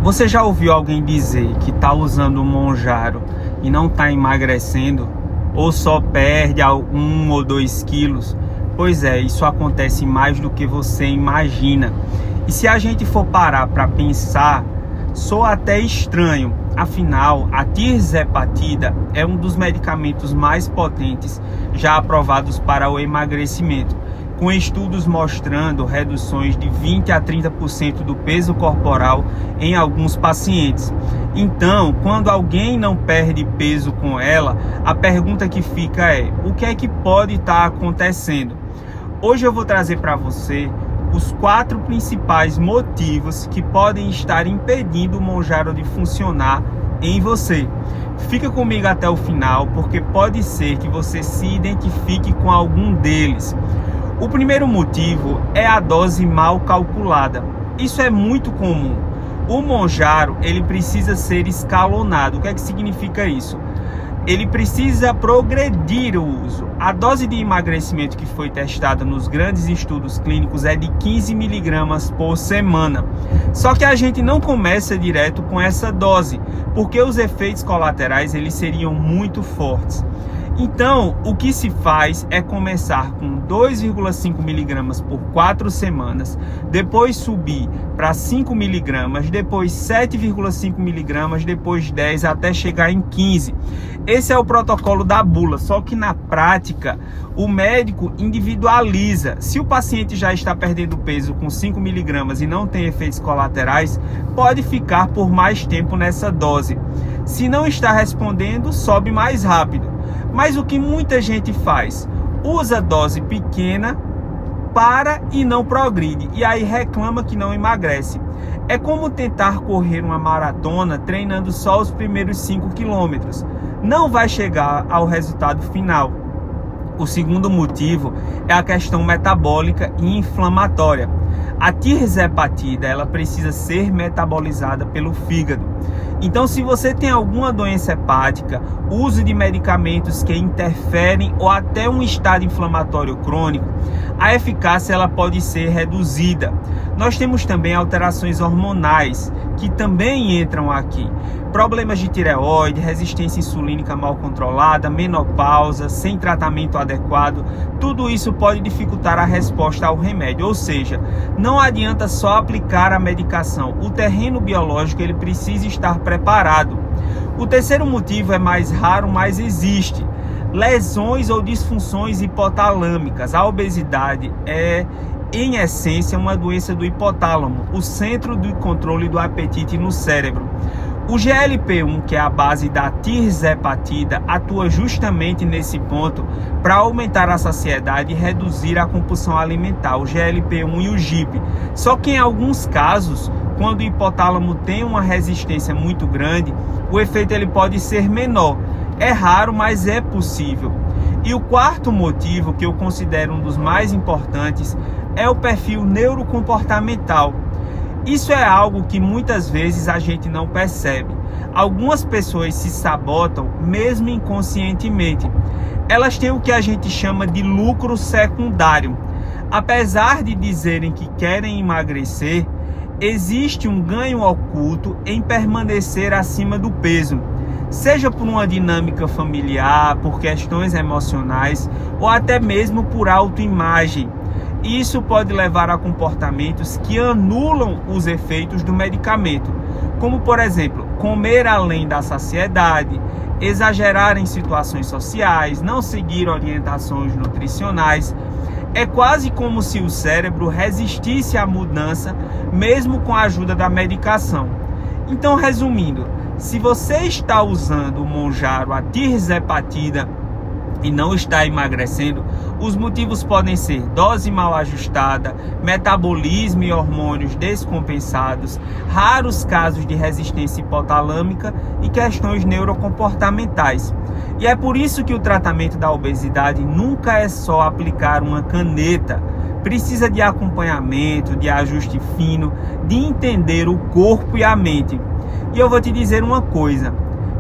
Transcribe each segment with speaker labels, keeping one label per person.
Speaker 1: Você já ouviu alguém dizer que está usando o Monjaro e não está emagrecendo? Ou só perde 1 ou 2 quilos? Pois é, isso acontece mais do que você imagina. E se a gente for parar para pensar, soa até estranho. Afinal, a tirzepatida é um dos medicamentos mais potentes já aprovados para o emagrecimento, com estudos mostrando reduções de 20 a 30% do peso corporal em alguns pacientes. Então, quando alguém não perde peso com ela, a pergunta que fica é: o que é que pode estar acontecendo? Hoje eu vou trazer para você os 4 principais motivos que podem estar impedindo o Monjaro de funcionar em você. Fica comigo até o final, porque pode ser que você se identifique com algum deles. O primeiro motivo é a dose mal calculada. Isso é muito comum. O Monjaro, ele precisa ser escalonado. O que é que significa isso? Ele precisa progredir o uso. A dose de emagrecimento que foi testada nos grandes estudos clínicos é de 15 mg por semana. Só que a gente não começa direto com essa dose, porque os efeitos colaterais eles seriam muito fortes. Então, o que se faz é começar com 2,5 mg por 4 semanas, depois subir para 5 mg, depois 7,5 mg, depois 10 até chegar em 15. Esse é o protocolo da bula, só que na prática o médico individualiza. Se o paciente já está perdendo peso com 5 mg e não tem efeitos colaterais, pode ficar por mais tempo nessa dose. Se não está respondendo, sobe mais rápido. Mas o que muita gente faz? Usa dose pequena, para e não progride, e aí reclama que não emagrece. É como tentar correr uma maratona treinando só os primeiros 5 quilômetros. Não vai chegar ao resultado final. O segundo motivo é a questão metabólica e inflamatória. A tirzepatida, ela precisa ser metabolizada pelo fígado. Então, se você tem alguma doença hepática, uso de medicamentos que interferem ou até um estado inflamatório crônico, a eficácia ela pode ser reduzida. Nós temos também alterações hormonais que também entram aqui. Problemas de tireoide, resistência insulínica mal controlada, menopausa, sem tratamento adequado, tudo isso pode dificultar a resposta ao remédio. Ou seja, não adianta só aplicar a medicação. O terreno biológico ele precisa estar preparado. O terceiro motivo é mais raro, mas existe. Lesões ou disfunções hipotalâmicas. A obesidade é, em essência, uma doença do hipotálamo, o centro de controle do apetite no cérebro. O GLP-1, que é a base da tirzepatida, atua justamente nesse ponto para aumentar a saciedade e reduzir a compulsão alimentar, o GLP-1 e o GIP. Só que em alguns casos, quando o hipotálamo tem uma resistência muito grande, o efeito ele pode ser menor. É raro, mas é possível. E o quarto motivo, que eu considero um dos mais importantes, é o perfil neurocomportamental. Isso é algo que muitas vezes a gente não percebe. Algumas pessoas se sabotam mesmo inconscientemente. Elas têm o que a gente chama de lucro secundário. Apesar de dizerem que querem emagrecer, existe um ganho oculto em permanecer acima do peso. Seja por uma dinâmica familiar, por questões emocionais ou até mesmo por autoimagem. Isso pode levar a comportamentos que anulam os efeitos do medicamento, como por exemplo, comer além da saciedade, exagerar em situações sociais, não seguir orientações nutricionais. É quase como se o cérebro resistisse à mudança, mesmo com a ajuda da medicação. Então, resumindo, se você está usando o Monjaro, a tirzepatida, e não está emagrecendo, os motivos podem ser dose mal ajustada, metabolismo e hormônios descompensados, raros casos de resistência hipotalâmica e questões neurocomportamentais. E é por isso que o tratamento da obesidade nunca é só aplicar uma caneta. Precisa de acompanhamento, de ajuste fino, de entender o corpo e a mente. E eu vou te dizer uma coisa.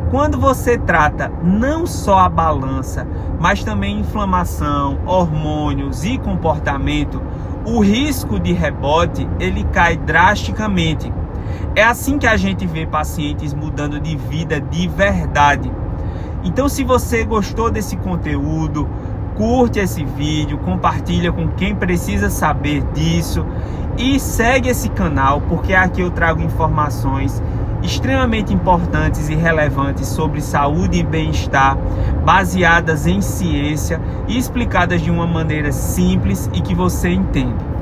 Speaker 1: Quando você trata não só a balança, mas também inflamação, hormônios e comportamento, o risco de rebote ele cai drasticamente. É assim que a gente vê pacientes mudando de vida de verdade. Então, se você gostou desse conteúdo, curte esse vídeo, compartilha com quem precisa saber disso e segue esse canal, porque aqui eu trago informações extremamente importantes e relevantes sobre saúde e bem-estar, baseadas em ciência e explicadas de uma maneira simples e que você entende.